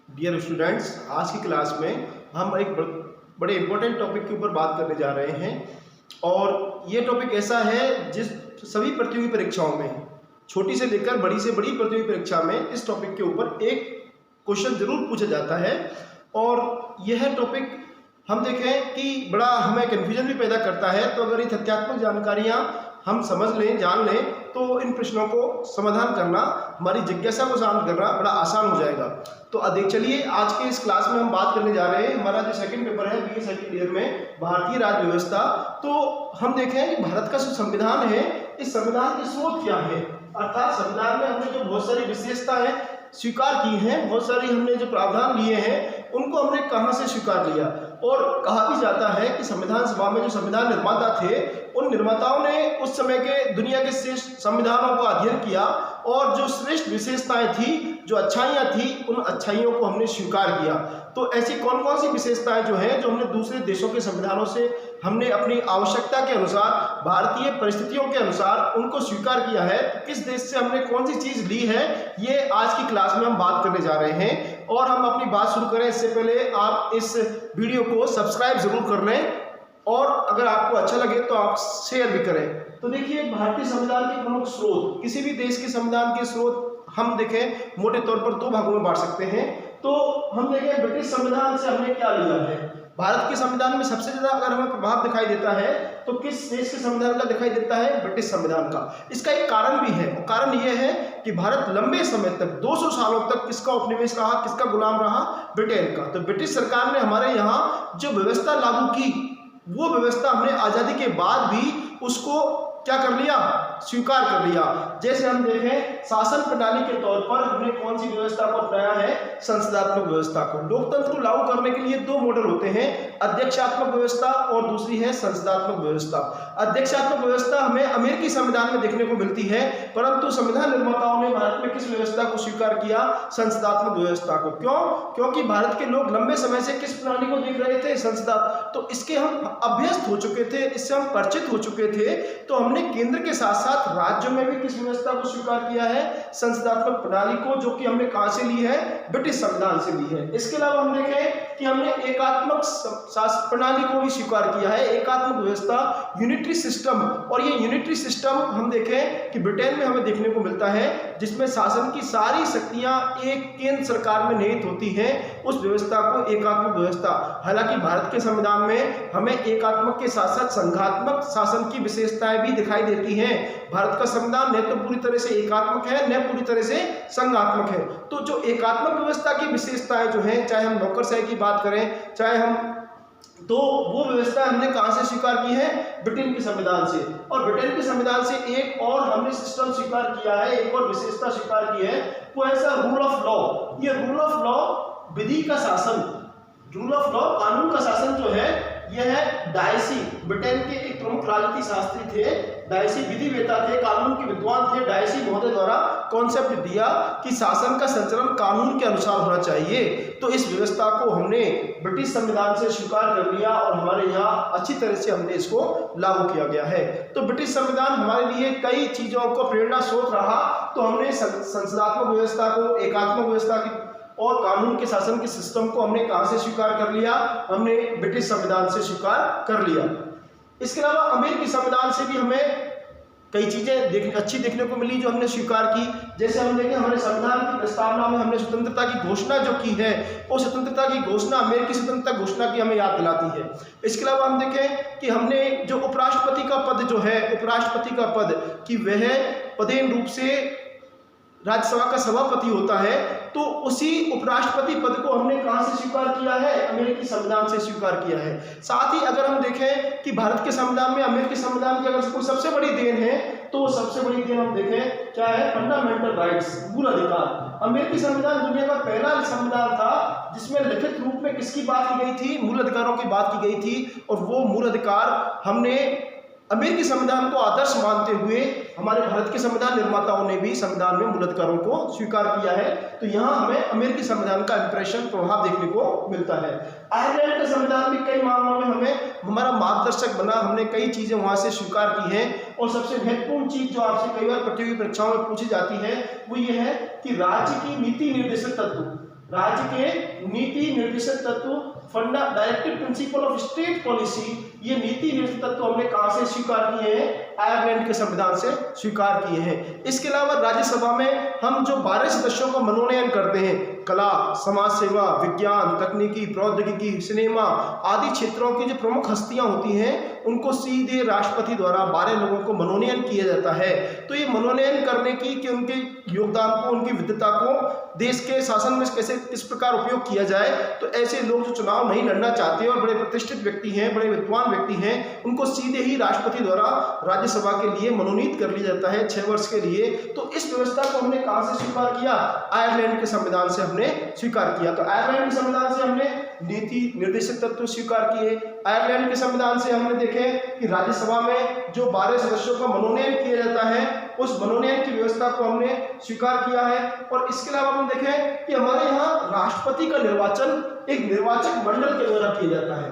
Dear students, आज की class में हम एक बड़े इम्पोर्टेंट टॉपिक के ऊपर बात करने जा रहे हैं। और ये टॉपिक ऐसा है जिस सभी प्रतियोगी परीक्षाओं में, छोटी से लेकर बड़ी से बड़ी प्रतियोगी परीक्षा में इस टॉपिक के ऊपर एक क्वेश्चन जरूर पूछा जाता है। और यह टॉपिक हम देखें कि बड़ा हमें कन्फ्यूजन भी पैदा करता है। तो अगर ये तथ्यात्मक जानकारियाँ हम समझ लें, जान लें, तो इन प्रश्नों को समाधान करना, हमारी जिज्ञासा को शांत करना बड़ा आसान हो जाएगा। तो चलिए आज के इस क्लास में हम बात करने जा रहे हैं। हमारा जो सेकंड पेपर है बीए सेकंड ईयर में, भारतीय राज्य व्यवस्था। तो हम देखें कि भारत का जो संविधान है, इस संविधान के स्रोत क्या है, अर्थात संविधान में हमने जो बहुत सारी विशेषताएं स्वीकार की हैं, बहुत सारी हमने जो प्रावधान लिए हैं, उनको हमने कहां से स्वीकार लिया। और कहा भी जाता है कि संविधान सभा में जो संविधान निर्माता थे, उन निर्माताओं ने उस समय के दुनिया के श्रेष्ठ संविधानों का अध्ययन किया और जो श्रेष्ठ विशेषताएं थी, जो अच्छाइयां थी, उन अच्छाइयों को हमने स्वीकार किया। तो ऐसी कौन कौन सी विशेषताएं जो हैं, जो हमने दूसरे देशों के संविधानों से हमने अपनी आवश्यकता के अनुसार, भारतीय परिस्थितियों के अनुसार उनको स्वीकार किया है, तो किस देश से हमने कौन सी चीज ली है, ये आज की क्लास में हम बात करने जा रहे हैं। और हम अपनी बात शुरू करें इससे पहले आप इस वीडियो को सब्सक्राइब जरूर कर लें और अगर आपको अच्छा लगे तो आप शेयर भी करें। तो देखिए, भारतीय संविधान के प्रमुख स्रोत, किसी भी देश के संविधान के स्रोत हम देखें मोटे तौर पर दो भागों में बांट सकते हैं। तो हम देखें ब्रिटिश संविधान से हमने क्या लिया है। भारत के संविधान में सबसे ज्यादा अगर हमें प्रभाव दिखाई देता है तो किस देश के संविधान का दिखाई देता है? ब्रिटिश संविधान का। इसका एक कारण भी है, और कारण यह है कि भारत लंबे समय तक, 200 सालों तक किसका उपनिवेश रहा, किसका गुलाम रहा? ब्रिटेन का। तो ब्रिटिश सरकार ने हमारे यहाँ जो व्यवस्था लागू की, वो व्यवस्था हमने आजादी के बाद भी उसको क्या कर लिया? स्वीकार कर लिया। जैसे हम देखें, शासन प्रणाली के तौर पर हमने कौन सी व्यवस्था को अपनाया है? संसदात्मक व्यवस्था को। लोकतंत्र को लागू करने के लिए दो मॉडल होते हैं, अध्यक्षात्मक व्यवस्था और दूसरी है संसदात्मक व्यवस्था। अध्यक्षात्मक व्यवस्था हमें अमेरिकी संविधान में देखने को मिलती है, परंतु संविधान निर्माताओं ने भारत में किस व्यवस्था को स्वीकार किया? संसदात्मक व्यवस्था को। क्यों? क्योंकि भारत के लोग लंबे समय से किस प्रणाली को देख रहे थे? संसदा। तो इसके हम अभ्यस्त हो चुके थे, इससे हम परिचित हो चुके थे। तो हमने केंद्र के साथ साथ राज्यों में भी किस व्यवस्था को स्वीकार किया है? संसदात्मक प्रणाली को, जो कि हमने कहां से ली है? ब्रिटिश संविधान से ली है। इसके अलावा हम देखें कि हमने एकात्मक शासन प्रणाली को भी स्वीकार किया है, एकात्मक व्यवस्था, यूनिटरी सिस्टम। और ये यूनिटरी सिस्टम हम देखें कि ब्रिटेन में हमें देखने को मिलता है, जिसमें शासन की सारी शक्तियां एक केंद्र सरकार में निहित होती हैं, उस व्यवस्था को एकात्मक व्यवस्था। हालांकि भारत के संविधान में हमें एकात्मक के साथ साथ संघात्मक शासन की विशेषताएं भी दिखाई देती हैं। भारत का संविधान न तो पूरी तरह से एकात्मक है, न पूरी तरह से संघात्मक है। तो जो एकात्मक व्यवस्था की विशेषताएं जो हैं, चाहे हम नौकरशाही की बात करें, चाहे हम, तो वो व्यवस्था हमने कहां से स्वीकार की है? ब्रिटेन के संविधान से। और ब्रिटेन के संविधान से एक और हमने सिस्टम स्वीकार किया है, एक और विशेषता स्वीकार की है, वो ऐसा रूल ऑफ लॉ। ये रूल ऑफ लॉ, विधि का शासन, रूल ऑफ लॉ, कानून का शासन जो है, यह है डायसी। ब्रिटेन के एक प्रमुख राजनीति शास्त्री थे डायसी, विधिवेता थे, कानून के विद्वान थे। डायसी महोदय द्वारा कॉन्सेप्ट दिया कि शासन का संचलन कानून के अनुसार होना चाहिए। तो इस व्यवस्था को हमने ब्रिटिश संविधान से स्वीकार कर लिया और हमारे यहाँ अच्छी तरह से हमने इसको लागू किया गया है। तो ब्रिटिश संविधान हमारे लिए कई चीजों को प्रेरणा स्रोत रहा। तो हमने संसदात्मक व्यवस्था को, एकात्मक व्यवस्था की और कानून के शासन के सिस्टम को हमने कहां से स्वीकार कर लिया? हमने ब्रिटिश संविधान से स्वीकार कर लिया। इसके अलावा अमेरिकी संविधान से भी हमें कई चीजें अच्छी देखने को मिली, जो हमने स्वीकार की। जैसे हम देखें, हमारे संविधान की प्रस्तावना में हमने स्वतंत्रता की घोषणा जो की है, वो स्वतंत्रता की घोषणा अमेरिकी स्वतंत्रता घोषणा की हमें याद दिलाती है। इसके अलावा हम देखें कि हमने जो उपराष्ट्रपति का पद जो है, उपराष्ट्रपति का पद, कि वह पदेन रूप से राज्यसभा का सभापति होता है, तो उसी उपराष्ट्रपति पद को हमने कहां से स्वीकार किया है? अमेरिकी संविधान से स्वीकार किया है। साथ ही अगर हम देखें कि भारत के संविधान में अमेरिकी संविधान की अगर कोई सबसे बड़ी देन है, तो सबसे बड़ी देन हम देखें क्या है? फंडामेंटल राइट्स, मूल अधिकार। अमेरिकी संविधान दुनिया का पहला संविधान था जिसमें लिखित रूप में किसकी बात की गई थी? मूल अधिकारों की बात की गई थी। और वो मूल अधिकार हमने अमेरिकी संविधान को आदर्श मानते हुए हमारे भारत के संविधान निर्माताओं ने भी संविधान में मूल अधिकारों को स्वीकार किया है। तो यहाँ हमें अमेरिकी संविधान का इंप्रेशन, प्रभाव देखने को मिलता है। आयरलैंड का संविधान भी कई मामलों में हमें हमारा मार्गदर्शक बना, हमने कई चीजें वहां से स्वीकार की हैं। और सबसे महत्वपूर्ण चीज जो आपसे कई बार प्रतियोगी परीक्षाओं में पूछी जाती है, वो ये है कि राज्य की नीति निर्देशक तत्व, राज्य के नीति निर्देशक तत्व, फंडा directive principle of state policy, ये नीति निर्देशक तत्व हमने कहाँ से स्वीकार किए हैं? आयरलैंड के संविधान से स्वीकार किए हैं। इसके अलावा राज्यसभा में हम जो 12 सदस्यों का मनोनयन करते हैं, कला, समाज सेवा, विज्ञान, तकनीकी, प्रौद्योगिकी, सिनेमा आदि क्षेत्रों की जो प्रमुख हस्तियां होती हैं, उनको सीधे राष्ट्रपति द्वारा 12 लोगों को मनोनयन किया जाता है। तो ये मनोनयन करने की कि उनके योगदान को, उनकी विद्वता को देश के शासन में कैसे किस प्रकार उपयोग किया जाए, तो ऐसे लोग जो चुनाव नहीं लड़ना चाहते और बड़े प्रतिष्ठित व्यक्ति हैं, बड़े विद्वान व्यक्ति हैं, उनको सीधे ही राष्ट्रपति द्वारा राज्यसभा के लिए मनोनीत कर लिया जाता है 6 वर्ष के लिए। तो इस व्यवस्था को हमने कहां से स्वीकार किया? आयरलैंड के संविधान से हमने स्वीकार किया। तो आयरलैंड के संविधान से हमने नीति निर्देशक तत्व स्वीकार किए। आयरलैंड के संविधान से हमने देखे कि राज्यसभा में जो 12 सदस्यों का मनोनयन किया जाता है, उस मनोनयन की व्यवस्था को हमने स्वीकार किया है। और इसके अलावा हम देखें कि हमारे यहाँ राष्ट्रपति का निर्वाचन एक निर्वाचक मंडल के द्वारा किया जाता है।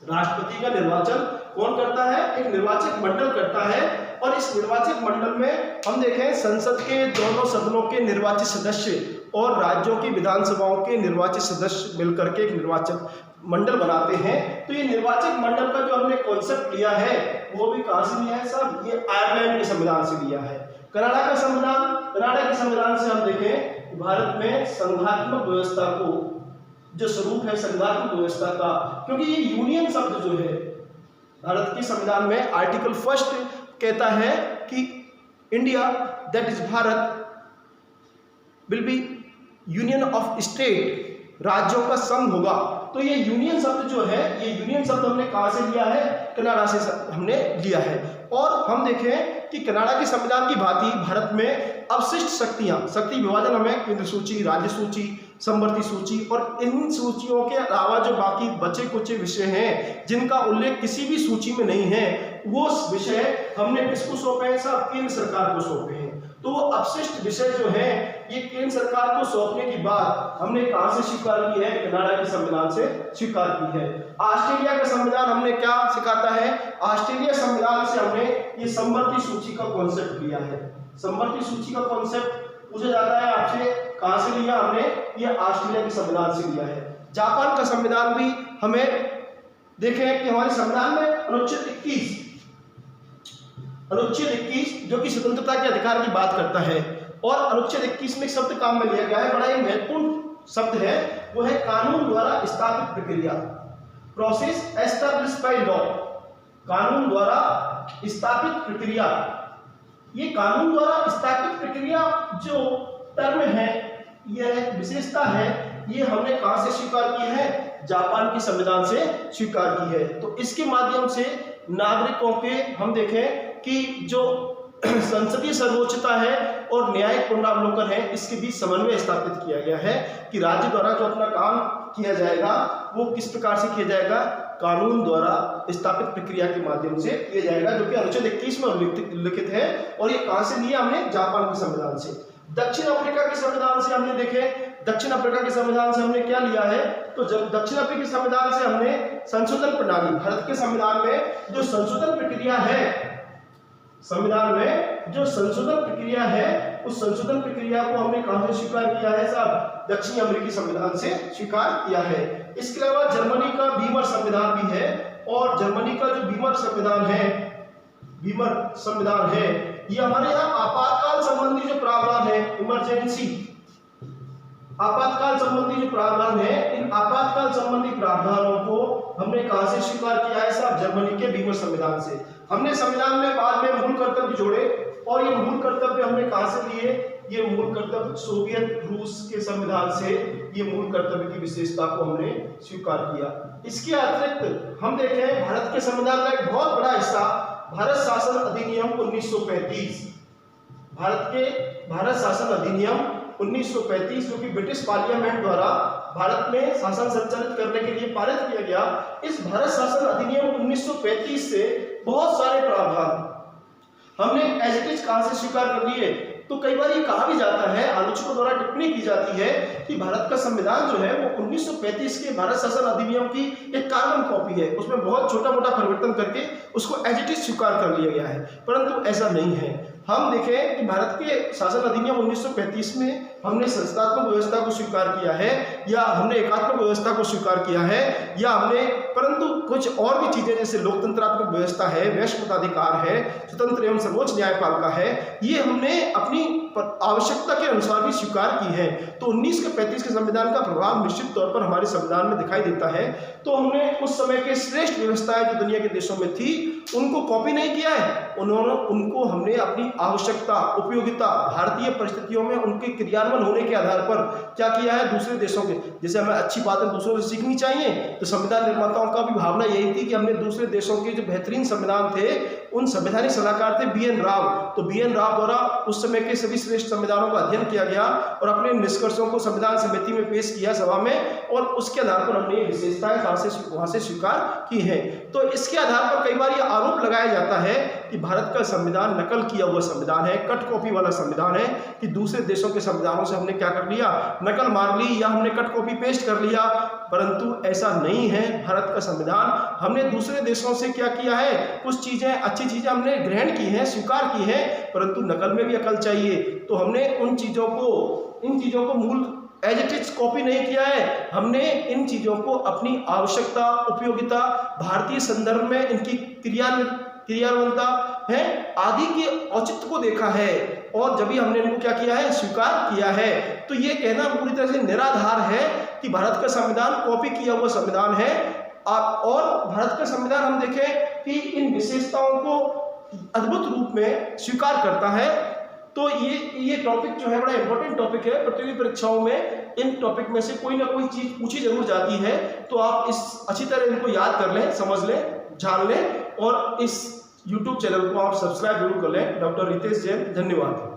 राष्ट्रपति का निर्वाचन कौन करता है? एक निर्वाचक मंडल करता है। और इस निर्वाचक मंडल में हम देखें संसद के दोनों सदनों के निर्वाचित सदस्य और राज्यों की विधानसभाओं के निर्वाचित सदस्य मिलकर के एक निर्वाचक मंडल बनाते हैं। तो ये निर्वाचक मंडल का जो हमने कॉन्सेप्ट लिया है, वो भी कहां से लिया है साहब? ये आयरलैंड के संविधान से लिया है। कनाडा का संविधान, कनाडा के संविधान से हम देखें भारत में संघात्मक व्यवस्था को जो स्वरूप है संघात्मक व्यवस्था का, क्योंकि ये यूनियन शब्द जो है भारत के संविधान में आर्टिकल 1 कहता है कि India that is Bharat will be union of state, राज्यों का संघ होगा। तो ये यूनियन शब्द जो है, ये यूनियन शब्द हमने कहां से लिया है? कनाडा से हमने लिया है। और हम देखें कि कनाडा के संविधान की भांति भारत में अवशिष्ट शक्तियां, शक्ति विभाजन हमें केंद्र सूची, राज्य सूची, समवर्ती सूची और इन सूचियों के अलावा जो बाकी बचे कुछ विषय हैं जिनका उल्लेख किसी भी सूची में नहीं है, वो विषय हमने किसको सौंपे हैं? सब केंद्र सरकार को सौंपे हैं। तो वो अपशिष्ट विषय जो है ये केंद्र सरकार को सौंपने की बात हमने कहां से स्वीकार की है? कनाडा के संविधान से स्वीकार की है। ऑस्ट्रेलिया का संविधान हमने क्या सिखाता है? ऑस्ट्रेलिया संविधान से हमने ये समवर्ती सूची का कॉन्सेप्ट लिया है। समवर्ती सूची का कॉन्सेप्ट पूछा जाता है आपसे, कहां से लिया हमने? ये ऑस्ट्रेलिया के संविधान से लिया है। जापान का संविधान भी हमें देखें कि हमारे संविधान में अनुच्छेद 21 जो कि स्वतंत्रता के अधिकार की बात करता है, और अनुच्छेद 21 में एक शब्द काम में लिया गया है, बड़ा ही महत्वपूर्ण शब्द है, वो है कानून द्वारा स्थापित प्रक्रिया, प्रोसेस एस्टैब्लिश्ड बाय लॉ। कानून द्वारा स्थापित प्रक्रिया, ये कानून द्वारा स्थापित प्रक्रिया जो टर्म है, यह विशेषता है, ये हमने कहां से स्वीकार की है? जापान के संविधान से स्वीकार की है। तो इसके माध्यम से नागरिकों के हम देखें कि जो संसदीय सर्वोच्चता है और न्यायिक पुनरावलोकन है, इसके बीच समन्वय स्थापित किया गया है कि राज्य द्वारा जो अपना काम किया जाएगा वो किस प्रकार से किया जाएगा? कानून द्वारा स्थापित प्रक्रिया के माध्यम से किया जाएगा, जो कि अनुच्छेद 21 में उल्लिखित है। और ये कहां से लिया हमने? जापान के संविधान से। दक्षिण अफ्रीका के संविधान से हमने देखे, दक्षिण अफ्रीका के संविधान से हमने क्या लिया है? तो जब दक्षिण अफ्रीकी संविधान से हमने संशोधन प्रणाली, भारत के संविधान में जो संशोधन प्रक्रिया है, संविधान में जो संशोधन प्रक्रिया है, उस संशोधन प्रक्रिया को हमने कहां से स्वीकार किया है साहब? दक्षिण अमेरिकी संविधान से स्वीकार किया है। इसके अलावा जर्मनी का बीमर संविधान भी है, और जर्मनी का जो बीमर संविधान है, ये हमारे यहाँ आपातकाल संबंधी जो प्रावधान है, इमरजेंसी आपातकाल संबंधी जो प्रावधान है, इन आपातकाल संबंधी प्रावधानों को हमने कहां से स्वीकार किया है साहब? जर्मनी के बीमर संविधान से। हमने संविधान में बाद में मूल कर्तव्य जोड़े, और ये मूल कर्तव्य हमने कहां से लिए? ये मूल कर्तव्य सोवियत रूस के संविधान से ये मूल कर्तव्य की विशेषता को हमने स्वीकार किया। इसके अतिरिक्त हम देखें भारत के संविधान का एक बहुत बड़ा हिस्सा भारत शासन अधिनियम 1935, भारत शासन अधिनियम 1935 जो कि ब्रिटिश पार्लियामेंट द्वारा भारत में शासन संचालित करने के लिए पारित किया गया। इस भारत शासन अधिनियम 1935 से बहुत सारे प्रावधान हमने एज इट इज कहां से स्वीकार कर लिए? तो कई बार ये कहा भी जाता है, आलोचकों द्वारा टिप्पणी की जाती है कि भारत का संविधान जो है वो 1935 के भारत शासन अधिनियम की एक कार्बन कॉपी है, उसमें बहुत छोटा मोटा परिवर्तन करके उसको एज इट इज स्वीकार कर लिया गया है, परंतु ऐसा नहीं है। हम देखें कि भारत के शासन अधिनियम 1935 में हमने संस्थात्मक व्यवस्था को स्वीकार किया है, या हमने एकात्मक व्यवस्था को स्वीकार किया है, या हमने, परंतु कुछ और भी चीजें जैसे लोकतंत्रात्मक व्यवस्था है, वैश्विक मताधिकार है, स्वतंत्र एवं सर्वोच्च न्यायपालिका है, ये हमने अपनी आवश्यकता के अनुसार भी स्वीकार की है। तो 1935 के संविधान का प्रभाव निश्चित तौर पर हमारे संविधान में दिखाई देता है। तो हमने उस समय के श्रेष्ठ व्यवस्थाएं जो दुनिया के देशों में थी उनको कॉपी नहीं किया है, उनको हमने अपनी आवश्यकता, उपयोगिता, भारतीय परिस्थितियों में उनके क्रियान्वयन होने के आधार पर क्या किया है, दूसरे देशों के, जैसे हमें अच्छी बातें दूसरों से सीखनी चाहिए, तो संविधान निर्माताओं का भी भावना यही थी कि हमने दूसरे देशों के जो बेहतरीन संविधान थे, उन संवैधानिक सलाहकार थे BN राव, तो BN राव द्वारा उस समय के सभी श्रेष्ठ संविधानों का अध्ययन किया गया और अपने निष्कर्षों को संविधान समिति में पेश किया सभा में, और उसके आधार पर हमने ये विशेषताएं वहां से स्वीकार की है। तो इसके आधार पर कई बार ये आरोप लगाया जाता है कि भारत का संविधान नकल किया हुआ संविधान है, कट कॉपी वाला संविधान है, कि दूसरे देशों के संविधानों से हमने क्या कर लिया, नकल मार ली, या हमने कट कॉपी पेस्ट कर लिया। परंतु ऐसा नहीं है। भारत का संविधान हमने दूसरे देशों से क्या किया है, कुछ चीजें, अच्छी चीजें हमने ग्रहण की हैं, स्वीकार की हैं, परंतु नकल में भी अकल चाहिए। तो हमने इन चीजों को मूल एज इट इज कॉपी नहीं किया है, हमने इन चीजों को अपनी आवश्यकता, उपयोगिता, भारतीय संदर्भ में इनकी क्रियान्वयनता है आदि के औचित्य को देखा है, और जब भी हमने इनको क्या किया है, स्वीकार किया है। तो ये कहना पूरी तरह से निराधार है कि भारत का संविधान कॉपी किया हुआ संविधान है। और भारत का संविधान हम देखें कि इन विशेषताओं को अद्भुत रूप में स्वीकार करता है। तो ये टॉपिक जो है बड़ा इंपॉर्टेंट टॉपिक है। प्रतियोगी परीक्षाओं में इन टॉपिक में से कोई ना कोई चीज पूछी जरूर जाती है, तो आप इस अच्छी तरह इनको याद कर लें, समझ लें, जान लें, और इस YouTube चैनल को आप सब्सक्राइब जरूर कर लें। डॉक्टर रितेश जैन, धन्यवाद।